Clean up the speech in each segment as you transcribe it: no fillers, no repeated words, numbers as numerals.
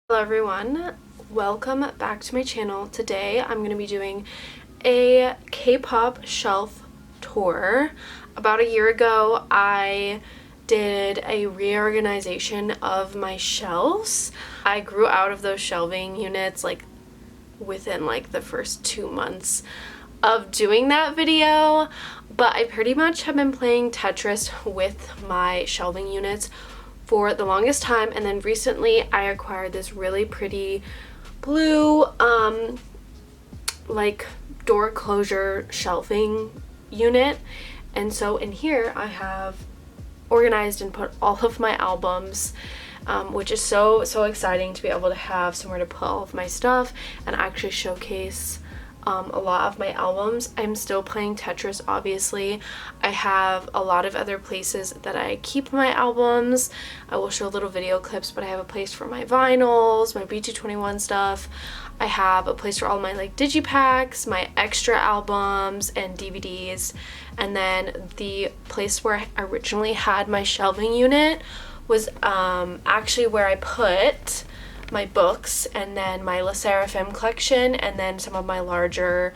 Hello everyone, welcome back to my channel. Today I'm going to be doing a K-pop shelf tour. About a year ago I did a reorganization of my shelves. I grew out of those shelving units within the first 2 months of doing that video, but I pretty much have been playing Tetris with my shelving units for the longest time, and then recently I acquired this really pretty blue door closure shelving unit, and so in here I have organized and put all of my albums, which is so exciting to be able to have somewhere to put all of my stuff and actually showcase a lot of my albums. I'm still playing Tetris, obviously. I have a lot of other places that I keep my albums. I will show little video clips, but I have a place for my vinyls, my B221 stuff. I have a place for all my digipacks, my extra albums and DVDs, and then the place where I originally had my shelving unit was actually where I put my books, and then my Le Sserafim collection, and then some of my larger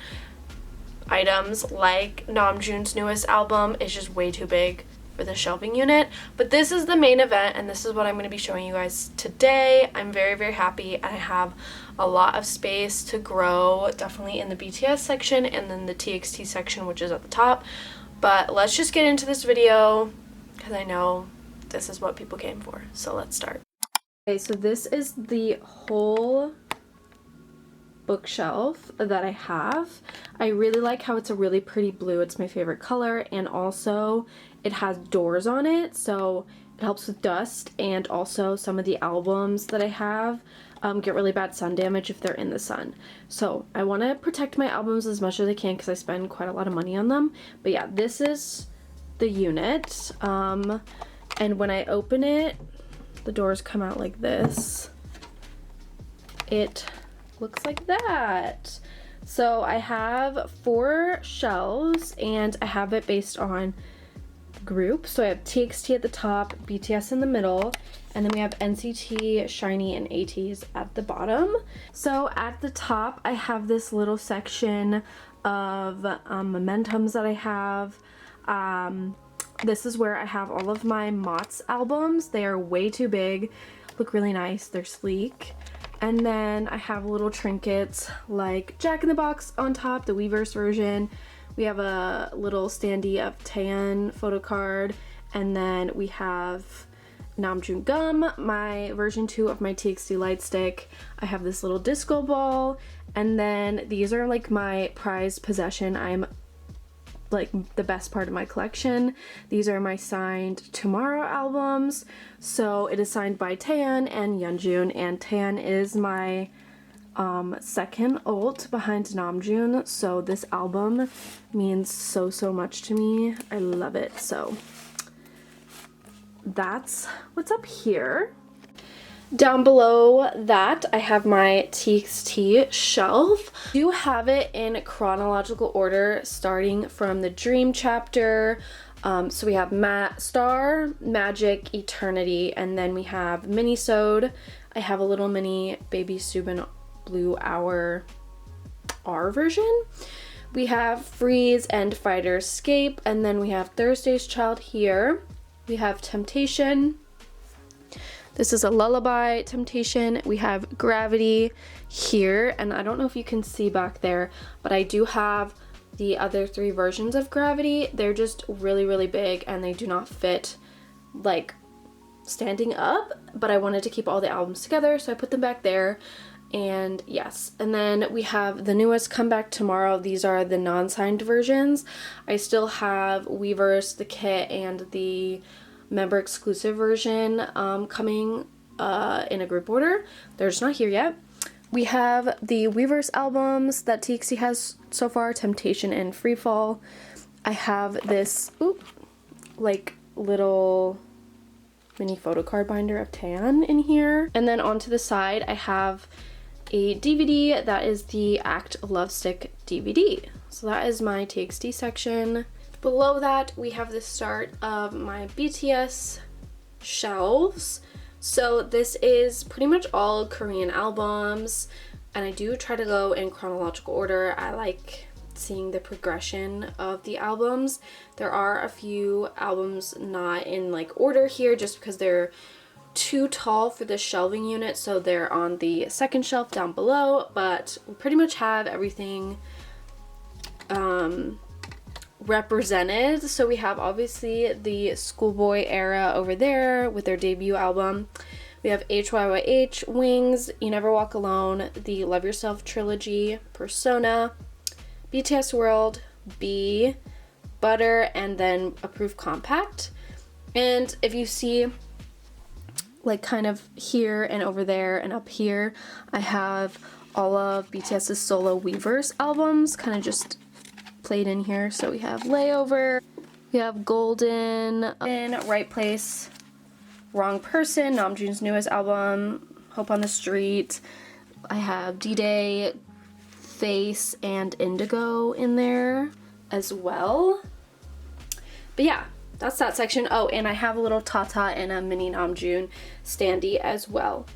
items like Namjoon's newest album is just way too big for the shelving unit. But this is the main event, and this is what I'm going to be showing you guys today. I'm very happy, and I have a lot of space to grow, definitely in the BTS section and then the TXT section, which is at the top. But let's just get into this video because I know this is what people came for, so let's start. Okay, so this is the whole bookshelf that I have. I really like how it's a really pretty blue. It's my favorite color, and also it has doors on it, so it helps with dust, and also some of the albums that I have get really bad sun damage if they're in the sun. So I want to protect my albums as much as I can because I spend quite a lot of money on them. But yeah, this is the unit, and when I open it, the doors come out like this. It looks like that. So I have 4 shelves, and I have it based on group. So I have TXT at the top, BTS in the middle, and then we have NCT, SHINee, and ATEEZ at the bottom. So at the top I have this little section of momentums that I have. This is where I have all of my Mott's albums. They are way too big, look really nice, they're sleek. And then I have little trinkets like Jack in the Box on top, the Weverse version. We have a little standee of Tan photo card, and then we have Namjoon gum, my version 2 of my TXT light stick. I have this little disco ball, and then these are my prized possession. I'm the best part of my collection. These are my signed Tomorrow albums. So it is signed by Tan and Yeonjun, and Tan is my second ult behind Namjoon, so this album means so much to me. I love it. So that's what's up here. Down below that, I have my TXT shelf. I do have it in chronological order, starting from the Dream chapter. So we have Star, Magic, Eternity, and then we have Minisode. I have a little mini Baby Subin Blue Hour R version. We have Freeze and Fighter Escape, and then we have Thursday's Child here. We have Temptation. This is a Lullaby Temptation. We have Gravity here, and I don't know if you can see back there, but I do have the other 3 versions of Gravity. They're just really big, and they do not fit standing up, but I wanted to keep all the albums together, so I put them back there. And yes, and then we have the newest Comeback Tomorrow. These are the non-signed versions. I still have Weverse, the kit, and the member exclusive version coming in a group order. They're just not here yet. We have the Weverse albums that TXT has so far, Temptation and Freefall. I have this little mini photo card binder of Tan in here. And then onto the side I have a DVD that is the Act Love Stick DVD. So that is my TXT section. Below that we have the start of my BTS shelves. So this is pretty much all Korean albums, and I do try to go in chronological order. I like seeing the progression of the albums. There are a few albums not in like order here just because they're too tall for the shelving unit, so they're on the second shelf down below, but we pretty much have everything represented. So we have obviously the Schoolboy era over there with their debut album. We have HYYH, Wings, You Never Walk Alone, the Love Yourself trilogy, Persona, BTS World, B, Butter, and then Approved Compact. And if you see like kind of here and over there and up here, I have all of BTS's solo Weverse albums kind of just played in here. So we have Layover, we have Golden, Right Place, Wrong Person, Namjoon's newest album, Hope on the Street. I have D-Day, Face, and Indigo in there as well. But yeah, that's that section. Oh, and I have a little Tata and a mini Namjoon standee as well.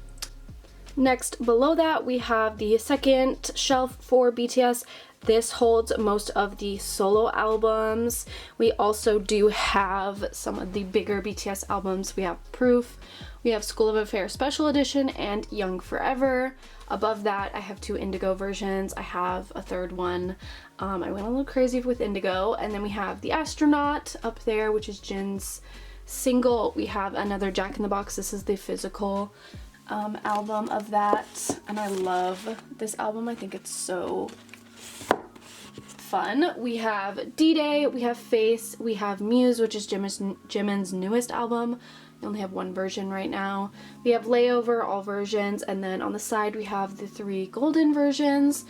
Next, below that, we have the second shelf for BTS. This holds most of the solo albums. We also do have some of the bigger BTS albums. We have Proof, we have School of Affair Special Edition, and Young Forever. Above that, I have 2 Indigo versions. I have a third one. I went a little crazy with Indigo. And then we have The Astronaut up there, which is Jin's single. We have another Jack in the Box. This is the physical album of that, and I love this album. I think it's so fun. We have D-Day, we have Face, we have Muse, which is Jimin's newest album. We only have one version right now. We have Layover, all versions, and then on the side we have the 3 golden versions.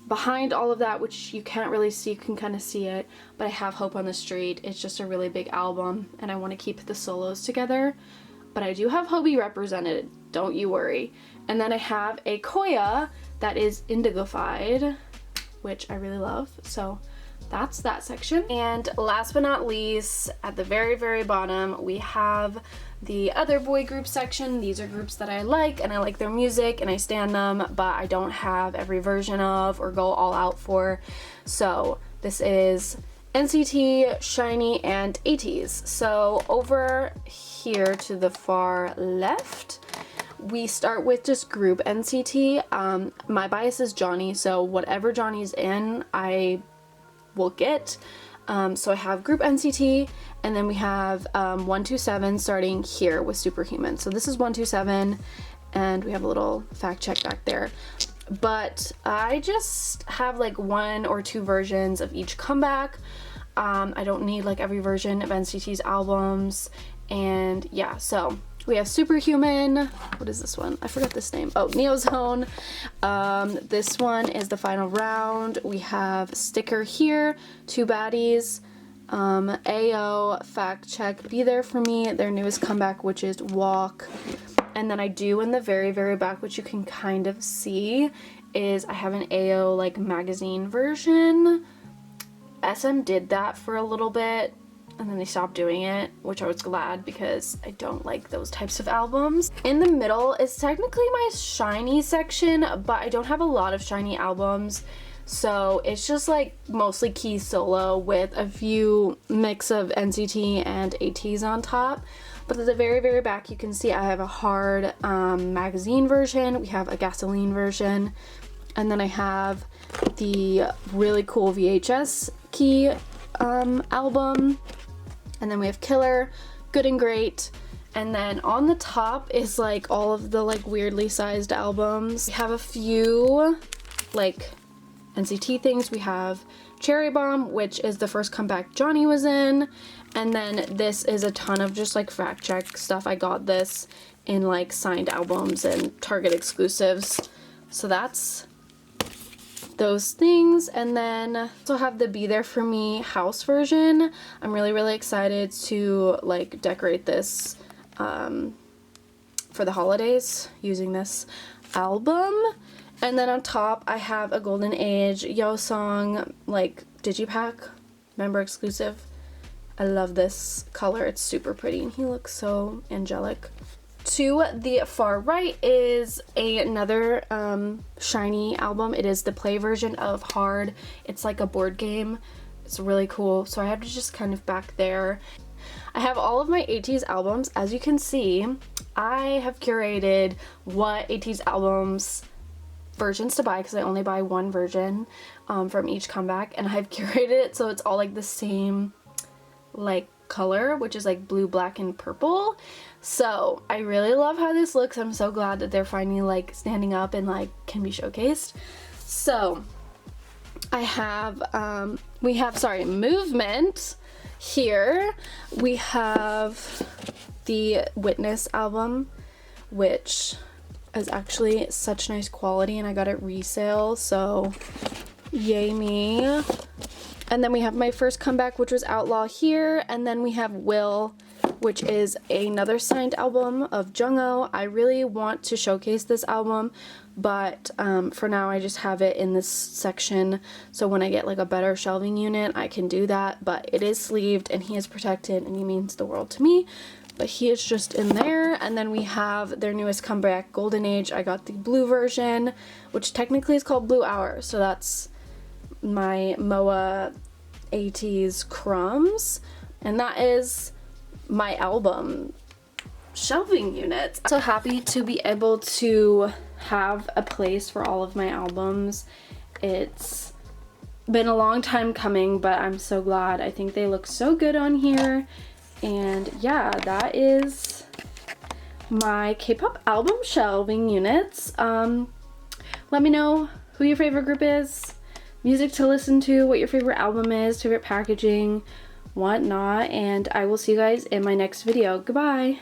Behind all of that, which you can't really see, you can kind of see it, but I have Hope on the Street. It's just a really big album, and I want to keep the solos together. But I do have Hobie represented, don't you worry. And then I have a Koya that is indigofied, which I really love. So that's that section. And last but not least, at the very, very bottom, we have the other boy group section. These are groups that I like, and I like their music, and I stan them, but I don't have every version of or go all out for. So this is NCT, SHINee, and ATEEZ. So over here to the far left, we start with just group NCT. My bias is Johnny, so whatever Johnny's in, I will get. So I have group NCT, and then we have 127 starting here with Superhuman. So this is 127, and we have a little fact check back there. But I just have like 1 or 2 versions of each comeback. I don't need like every version of NCT's albums. And yeah, so we have Superhuman. What is this one? I forgot this name. Oh, Neozone. This one is the final round. We have Sticker here, 2 baddies. AO, Fact Check, Be There For Me, their newest comeback, which is Walk. And then I do in the very, very back, which you can kind of see, is I have an AO like magazine version. SM did that for a little bit, and then they stopped doing it, which I was glad because I don't like those types of albums. In the middle is technically my SHINee section, but I don't have a lot of SHINee albums, so it's just like mostly key solo with a few mix of NCT and ATEEZ on top. But at the very, very back, you can see I have a hard magazine version, we have a gasoline version, and then I have the really cool VHS key album. And then we have Killer, Good and Great, and then on the top is like all of the like weirdly sized albums. We have a few like NCT things. We have Cherry Bomb, which is the first comeback Johnny was in, and then this is a ton of just like fact check stuff. I got this in like signed albums and Target exclusives, so that's those things. And then also have the Be There For Me house version. I'm really, really excited to like decorate this for the holidays using this album. And then on top I have a Golden Age Yo Song like digipack, member exclusive. I love this color, it's super pretty and he looks so angelic. To the far right is another shiny album. It is the play version of Hard. It's like a board game. It's really cool. So I have to just kind of back there. I have all of my ATEEZ albums. As you can see, I have curated what ATEEZ albums versions to buy because I only buy one version from each comeback, and I've curated it so it's all like the same like color, which is like blue, black, and purple. So I really love how this looks. I'm so glad that they're finally like standing up and like can be showcased. So I have we have Movement here. We have the Witness album, which is actually such nice quality, and I got it resale, so yay me. And then we have my first comeback, which was Outlaw here, and then we have Will, which is another signed album of Jungho. I really want to showcase this album, but for now I just have it in this section, so when I get like a better shelving unit I can do that. But it is sleeved and he is protected and he means the world to me, but he is just in there. And then we have their newest comeback, Golden Age. I got the blue version, which technically is called Blue Hour, so that's my MOA ATEEZ Crumbs, and that is my album shelving unit. So happy to be able to have a place for all of my albums. It's been a long time coming, but I'm so glad. I think they look so good on here. And yeah, that is my K-pop album shelving units. Let me know who your favorite group is, music to listen to, what your favorite album is, favorite packaging, whatnot, and I will see you guys in my next video. Goodbye!